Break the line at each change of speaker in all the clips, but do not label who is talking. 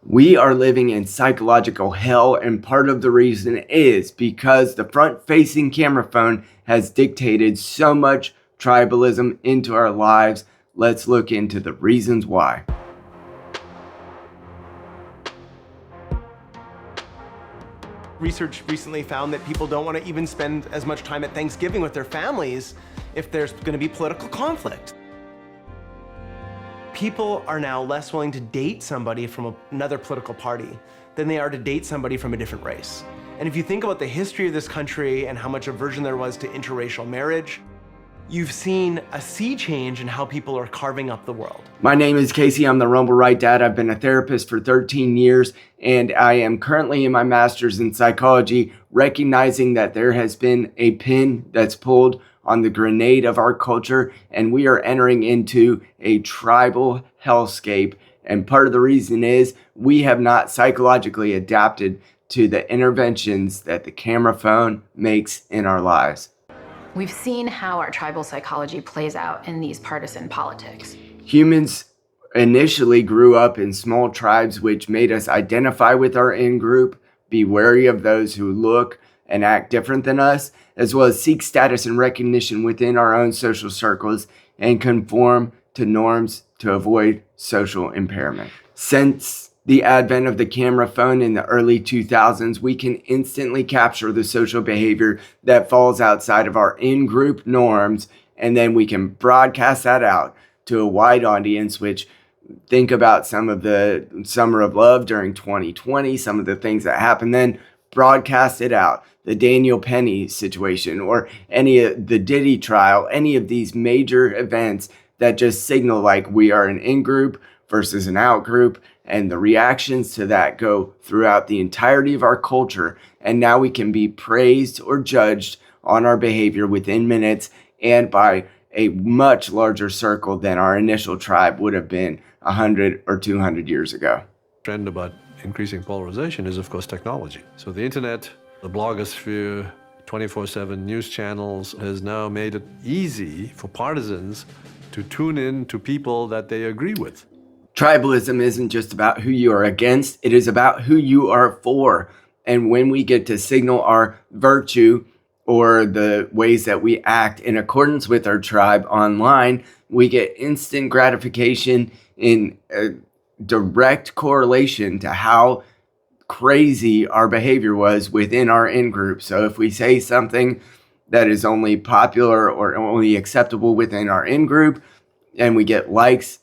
We are living in psychological hell, and part of the reason is because the front-facing camera phone has dictated so much tribalism into our lives. Let's look into the reasons why.
Research recently found that people don't want to even spend as much time at Thanksgiving with their families if there's going to be political conflict. People are now less willing to date somebody from another political party than they are to date somebody from a different race. And if you think about the history of this country and how much aversion there was to interracial marriage, you've seen a sea change in how people are carving up the world.
My name is Casey. I'm the Rumble Right Dad. I've been a therapist for 13 years, and I am currently in my master's in psychology, recognizing that there has been a pin that's pulled on the grenade of our culture, and we are entering into a tribal hellscape. And part of the reason is we have not psychologically adapted to the interventions that the camera phone makes in our lives.
We've seen how our tribal psychology plays out in these partisan politics.
Humans initially grew up in small tribes, which made us identify with our in-group, be wary of those who look and act different than us, as well as seek status and recognition within our own social circles and conform to norms to avoid social impairment. Since the advent of the camera phone in the early 2000s, we can instantly capture the social behavior that falls outside of our in-group norms, and then we can broadcast that out to a wide audience, which think about some of the Summer of Love during 2020, some of the things that happened then, broadcast it out. The Daniel Penny situation or any of the Diddy trial, any of these major events that just signal like we are an in-group versus an out-group, and the reactions to that go throughout the entirety of our culture, and now we can be praised or judged on our behavior within minutes and by a much larger circle than our initial tribe would have been 100 or 200 years ago.
Trend about increasing polarization is, of course, technology. So the internet, the blogosphere, 24/7 news channels has now made it easy for partisans to tune in to people that they agree with.
Tribalism isn't just about who you are against, it is about who you are for. And when we get to signal our virtue or the ways that we act in accordance with our tribe online, we get instant gratification in a direct correlation to how crazy our behavior was within our in-group. So if we say something that is only popular or only acceptable within our in-group, and we get likes,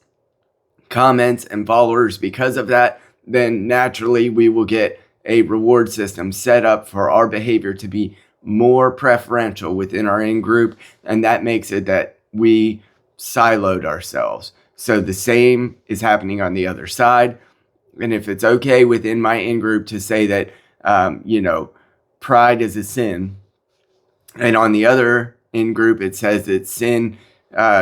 comments, and followers because of that, then naturally we will get a reward system set up for our behavior to be more preferential within our in-group, and that makes it that we siloed ourselves. So the same is happening on the other side. And if it's okay within my in-group to say that, pride is a sin, and on the other in-group it says that sin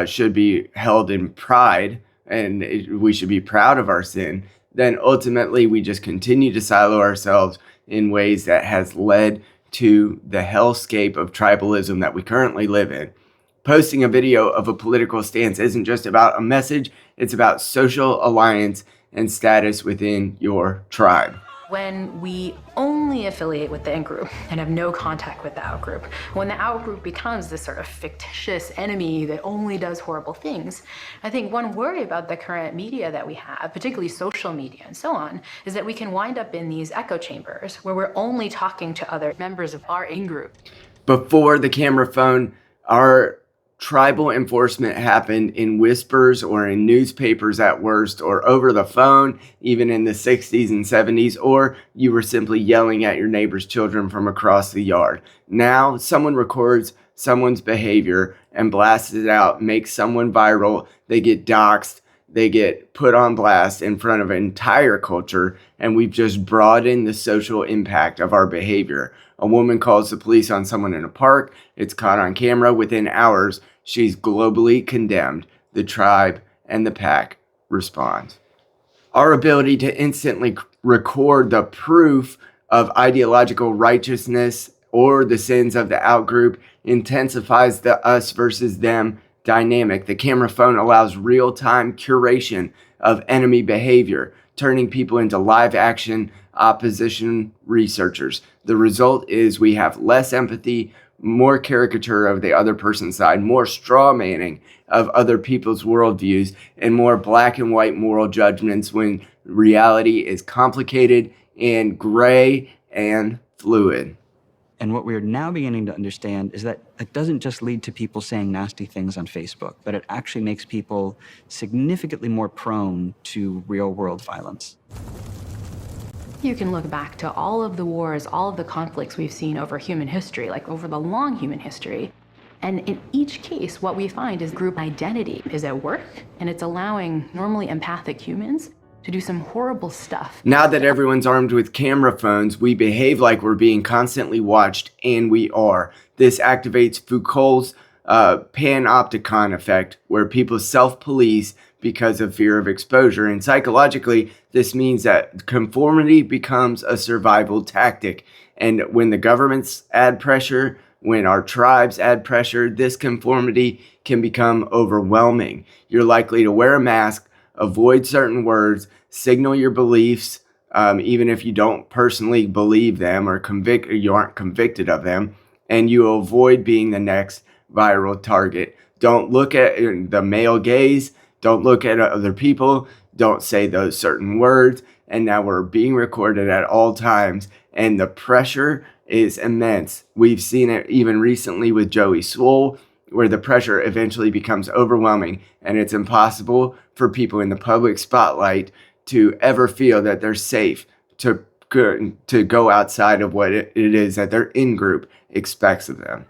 should be held in pride, and we should be proud of our sin, then ultimately we just continue to silo ourselves in ways that has led to the hellscape of tribalism that we currently live in. Posting a video of a political stance isn't just about a message, it's about social alliance and status within your tribe.
When we only affiliate with the in-group and have no contact with the out-group, when the out-group becomes this sort of fictitious enemy that only does horrible things, I think one worry about the current media that we have, particularly social media and so on, is that we can wind up in these echo chambers where we're only talking to other members of our in-group.
Before the camera phone, our tribal enforcement happened in whispers or in newspapers at worst, or over the phone, even in the 60s and 70s, or you were simply yelling at your neighbor's children from across the yard. Now, someone records someone's behavior and blasts it out, makes someone viral, they get doxxed, they get put on blast in front of an entire culture, and we've just broadened the social impact of our behavior. A woman calls the police on someone in a park, it's caught on camera. Within hours, she's globally condemned. The tribe and the pack respond. Our ability to instantly record the proof of ideological righteousness or the sins of the outgroup intensifies the us versus them dynamic. The camera phone allows real-time curation of enemy behavior turning people into live action opposition researchers. The result is we have less empathy, more caricature of the other person's side, more straw manning of other people's worldviews, and more black and white moral judgments when reality is complicated and gray and fluid.
And what we're now beginning to understand is that it doesn't just lead to people saying nasty things on Facebook, but it actually makes people significantly more prone to real-world violence.
You can look back to all of the wars, all of the conflicts we've seen over human history, like over the long human history. And in each case, what we find is group identity is at work, and it's allowing normally empathic humans to do some horrible stuff.
Now that everyone's armed with camera phones, we behave like we're being constantly watched, and we are. This activates Foucault's panopticon effect, where people self-police because of fear of exposure. And psychologically, this means that conformity becomes a survival tactic. And when the governments add pressure, when our tribes add pressure, this conformity can become overwhelming. You're likely to wear a mask, avoid certain words, signal your beliefs, even if you don't personally believe them or you aren't convicted of them, and you avoid being the next viral target. Don't look at the male gaze, don't look at other people, don't say those certain words, and now we're being recorded at all times, and the pressure is immense. We've seen it even recently with Joey Swoll, where the pressure eventually becomes overwhelming, and it's impossible for people in the public spotlight to ever feel that they're safe to go outside of what it is that their in-group expects of them.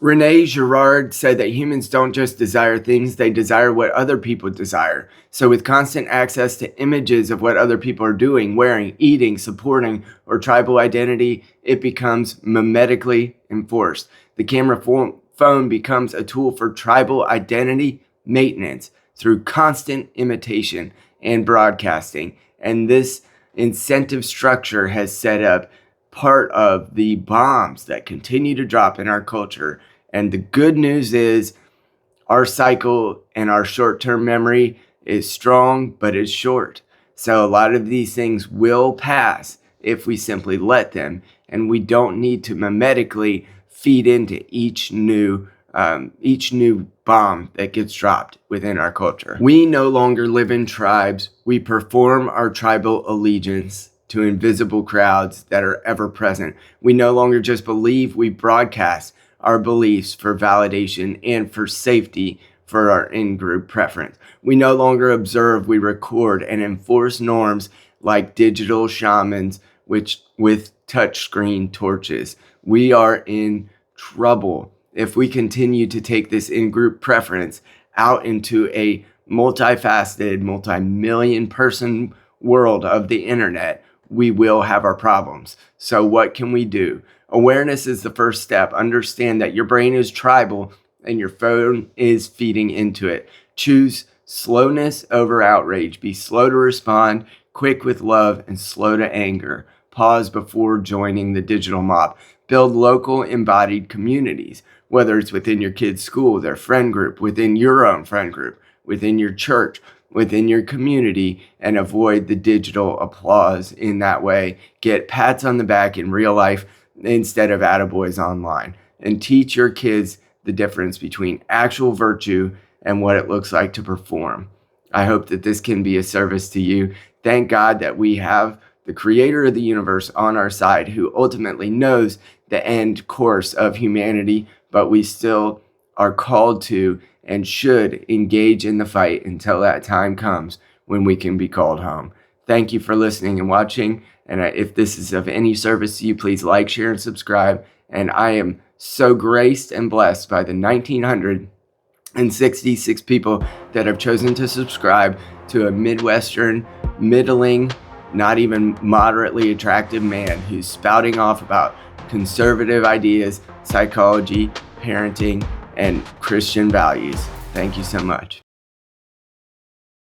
Rene Girard said that humans don't just desire things, they desire what other people desire. So with constant access to images of what other people are doing, wearing, eating, supporting, or tribal identity, it becomes mimetically enforced. The camera phone becomes a tool for tribal identity maintenance through constant imitation and broadcasting. And this incentive structure has set up part of the bombs that continue to drop in our culture. And the good news is our cycle and our short-term memory is strong, but it's short. So a lot of these things will pass if we simply let them. And we don't need to mimetically feed into each new bomb that gets dropped within our culture. We no longer live in tribes. We perform our tribal allegiance to invisible crowds that are ever present. We no longer just believe, we broadcast our beliefs for validation and for safety for our in-group preference. We no longer observe, we record and enforce norms like digital shamans with touchscreen torches. We are in trouble if we continue to take this in-group preference out into a multifaceted, multi-million person world of the internet. We will have our problems. So what can we do? Awareness is the first step. Understand that your brain is tribal and your phone is feeding into it. Choose slowness over outrage. Be slow to respond, quick with love, and slow to anger. Pause before joining the digital mob. Build local embodied communities, whether it's within your kid's school, their friend group, within your own friend group, within your church, within your community, and avoid the digital applause in that way. Get pats on the back in real life instead of attaboys online, and teach your kids the difference between actual virtue and what it looks like to perform. I hope that this can be a service to you. Thank God that we have the creator of the universe on our side who ultimately knows the end course of humanity, but we still are called to and should engage in the fight until that time comes when we can be called home. Thank you for listening and watching. And if this is of any service to you, please like, share, and subscribe. And I am so graced and blessed by the 1,966 people that have chosen to subscribe to a Midwestern, middling, not even moderately attractive man who's spouting off about conservative ideas, psychology, parenting, and Christian values. Thank you so much.